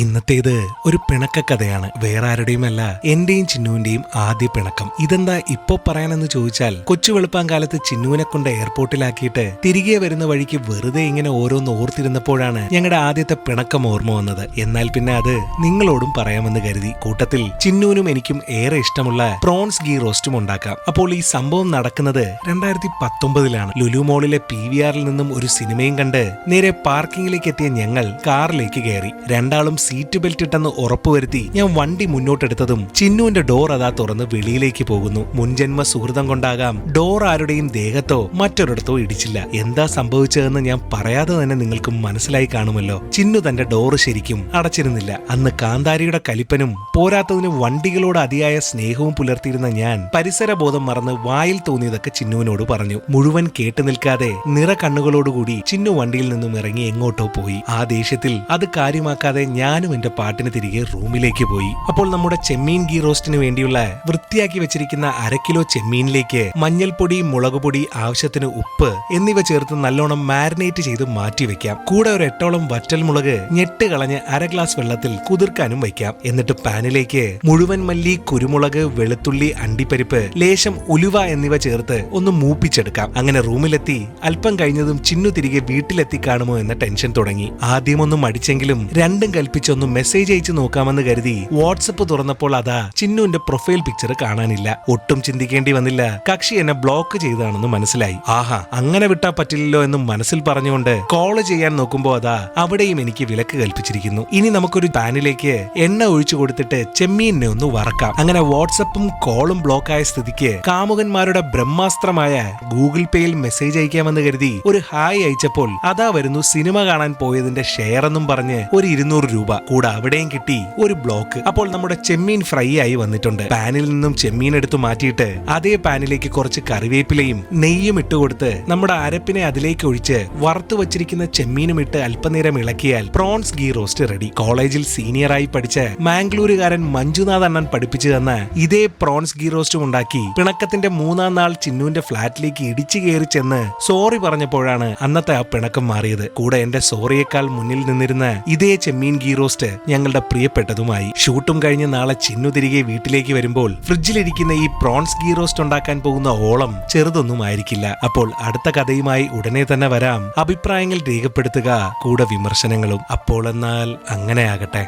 ഇന്നത്തേത് ഒരു പിണക്കക്കഥയാണ്. വേറെ ആരുടെയുമല്ല, എന്റെയും ചിന്നുവിന്റെയും ആദ്യ പിണക്കം. ഇതെന്താ ഇപ്പൊ പറയാനെന്ന് ചോദിച്ചാൽ, കൊച്ചു വെളുപ്പാങ്കാലത്ത് ചിന്നുവിനെ കൊണ്ട് എയർപോർട്ടിലാക്കിയിട്ട് തിരികെ വരുന്ന വഴിക്ക് വെറുതെ ഇങ്ങനെ ഓരോന്ന് ഓർത്തിരുന്നപ്പോഴാണ് ഞങ്ങളുടെ ആദ്യത്തെ പിണക്കം ഓർമ്മ വന്നത്. എന്നാൽ പിന്നെ അത് നിങ്ങളോടും പറയാമെന്ന് കരുതി. കൂട്ടത്തിൽ ചിന്നുവിനും എനിക്കും ഏറെ ഇഷ്ടമുള്ള പ്രോൺസ് ഗീ റോസ്റ്റും ഉണ്ടാക്കാം. അപ്പോൾ ഈ സംഭവം നടക്കുന്നത് 2019 ലുലു മോളിലെ PVR നിന്നും ഒരു സിനിമയും കണ്ട് നേരെ പാർക്കിങ്ങിലേക്ക് എത്തിയ ഞങ്ങൾ കാറിലേക്ക് കയറി. രണ്ടാളും സീറ്റ് ബെൽറ്റ് ഇട്ടെന്ന് ഉറപ്പുവരുത്തി ഞാൻ വണ്ടി മുന്നോട്ടെടുത്തതും ചിന്നുവിന്റെ ഡോർ അതാ തുറന്ന് വെളിയിലേക്ക് പോകുന്നു. മുൻജന്മ സുഹൃതം കൊണ്ടാകാം ഡോർ ആരുടെയും ദേഹത്തോ മറ്റൊരിടത്തോ ഇടിച്ചില്ല. എന്താ സംഭവിച്ചതെന്ന് ഞാൻ പറയാതെ തന്നെ നിങ്ങൾക്ക് മനസ്സിലായി കാണുമല്ലോ. ചിന്നു തന്റെ ഡോറ് ശരിക്കും അടച്ചിരുന്നില്ല. അന്ന് കാന്താരിയുടെ കലിപ്പനും പോരാത്തതിന് വണ്ടികളോട് അതിയായ സ്നേഹവും പുലർത്തിയിരുന്ന ഞാൻ പരിസരബോധം മറന്ന് വായിൽ തോന്നിയതൊക്കെ ചിന്നുവിനോട് പറഞ്ഞു. മുഴുവൻ കേട്ടു നിൽക്കാതെ നിറ കണ്ണുകളോടുകൂടി ചിന്നു വണ്ടിയിൽ നിന്നും ഇറങ്ങി എങ്ങോട്ടോ പോയി. ആ ദേഷ്യത്തിൽ അത് കാര്യമാക്കാതെ ഞാനും എന്റെ പാട്ടിന് തിരികെ റൂമിലേക്ക് പോയി. അപ്പോൾ നമ്മുടെ ചെമ്മീൻ ഗീ റോസ്റ്റിന് വേണ്ടിയുള്ള വൃത്തിയാക്കി വെച്ചിരിക്കുന്ന 1/2 കിലോ ചെമ്മീനിലേക്ക് മഞ്ഞൾപ്പൊടി, മുളകുപൊടി, ആവശ്യത്തിന് ഉപ്പ് എന്നിവ ചേർത്ത് നല്ലോണം മാരിനേറ്റ് ചെയ്ത് മാറ്റിവെക്കാം. കൂടെ ഒരു 8ഓളം വറ്റൽമുളക് ഞെട്ട് കളഞ്ഞ് 1/2 ഗ്ലാസ് വെള്ളത്തിൽ കുതിർക്കാനും വയ്ക്കാം. എന്നിട്ട് പാനിലേക്ക് മുഴുവൻ മല്ലി, കുരുമുളക്, വെളുത്തുള്ളി, അണ്ടിപ്പരിപ്പ്, ലേശം ഉലുവ എന്നിവ ചേർത്ത് ഒന്ന് മൂപ്പിച്ചെടുക്കാം. അങ്ങനെ റൂമിലെത്തി അല്പം കഴിഞ്ഞതും ചിന്നു തിരികെ വീട്ടിലെത്തി കാണുമോ എന്ന ടെൻഷൻ തുടങ്ങി. ആദ്യമൊന്നും മടിച്ചെങ്കിലും രണ്ടും കൽപ്പിച്ചൊന്ന് മെസ്സേജ് അയച്ചു നോക്കാമെന്ന് കരുതി വാട്സപ്പ് തുറന്നപ്പോൾ അതാ ചിന്നുവിന്റെ പ്രൊഫൈൽ പിക്ചർ കാണാനില്ല. ഒട്ടും ചിന്തിക്കേണ്ടി വന്നില്ല. കക്ഷി എന്നെ ബ്ലോക്ക് ചെയ്താണെന്ന് മനസ്സിലായി. ആഹാ, അങ്ങനെ വിട്ടാ പറ്റില്ലല്ലോ എന്നും മനസ്സിൽ പറഞ്ഞുകൊണ്ട് കോള് ചെയ്യാൻ നോക്കുമ്പോ അതാ അവിടെയും എനിക്ക് വിലക്ക് കൽപ്പിച്ചിരിക്കുന്നു. ഇനി നമുക്കൊരു പാനിലേക്ക് എണ്ണ ഒഴിച്ചു കൊടുത്തിട്ട് ചെമ്മീനെ ഒന്ന് വറക്കാം. അങ്ങനെ വാട്സപ്പും കോളും ബ്ലോക്കായ സ്ഥിതിക്ക് കാമുകന്മാരുടെ ബ്രഹ്മാസ്ത്രമായ ഗൂഗിൾ പേയിൽ മെസ്സേജ് അയക്കാമെന്ന് കരുതി ഒരു ഹായ് അയച്ചപ്പോൾ അതാ വരുന്നു സിനിമ കാണാൻ പോയതിന്റെ ഷെയർ എന്നും പറഞ്ഞ് ഒരു 200 രൂപ. കൂടെ അവിടെയും കിട്ടി ഒരു ബ്ലോക്ക്. അപ്പോൾ നമ്മുടെ ചെമ്മീൻ ഫ്രൈ ആയി വന്നിട്ടുണ്ട്. പാനിൽ നിന്നും ചെമ്മീൻ എടുത്തു മാറ്റിയിട്ട് അതേ പാനിലേക്ക് കുറച്ച് കറിവേപ്പിലയും നെയ്യും ഇട്ടുകൊടുത്ത് നമ്മുടെ അരപ്പിനെ അതിലേക്ക് ഒഴിച്ച് വറുത്തു വച്ചിരിക്കുന്ന ചെമ്മീനും ഇട്ട് അല്പനേരം ഇളക്കിയാൽ പ്രോൺസ് ഗീ റോസ്റ്റ് റെഡി. കോളേജിൽ സീനിയറായി പഠിച്ച മാംഗ്ലൂരുകാരൻ മഞ്ജുനാഥ് അണ്ണൻ പഠിപ്പിച്ചു തന്ന ഇതേ പ്രോൺസ് ഗീ റോസ്റ്റും ഉണ്ടാക്കി പിണക്കത്തിന്റെ 3-ാം നാൾ ചിന്നുവിന്റെ ഫ്ളാറ്റിലേക്ക് ഇടിച്ചു കയറി ചെന്ന് സോറി പറഞ്ഞപ്പോഴാണ് അന്നത്തെ ആ പിണക്കം മാറിയത്. കൂടെ എന്റെ സോറിയേക്കാൾ മുന്നിൽ നിന്നിരുന്ന ഇതേ ചെമ്മീൻ ഗീ റോസ്റ്റ് ഞങ്ങളുടെ പ്രിയപ്പെട്ടതുമായി. ഷൂട്ടും കഴിഞ്ഞ് നാളെ ചിന്നു തിരികെ വീട്ടിലേക്ക് വരുമ്പോൾ ഫ്രിഡ്ജിലിരിക്കുന്ന ഈ പ്രോൺസ് ഗീ റോസ്റ്റ് ഉണ്ടാക്കാൻ പോകുന്ന ഓളം ചെറുതൊന്നും ആയിരിക്കില്ല. അപ്പോൾ അടുത്ത കഥയുമായി ഉടനെ തന്നെ വരാം. അഭിപ്രായങ്ങൾ രേഖപ്പെടുത്തുക, കൂടെ വിമർശനങ്ങളും. അപ്പോൾ എന്നാൽ അങ്ങനെ ആകട്ടെ.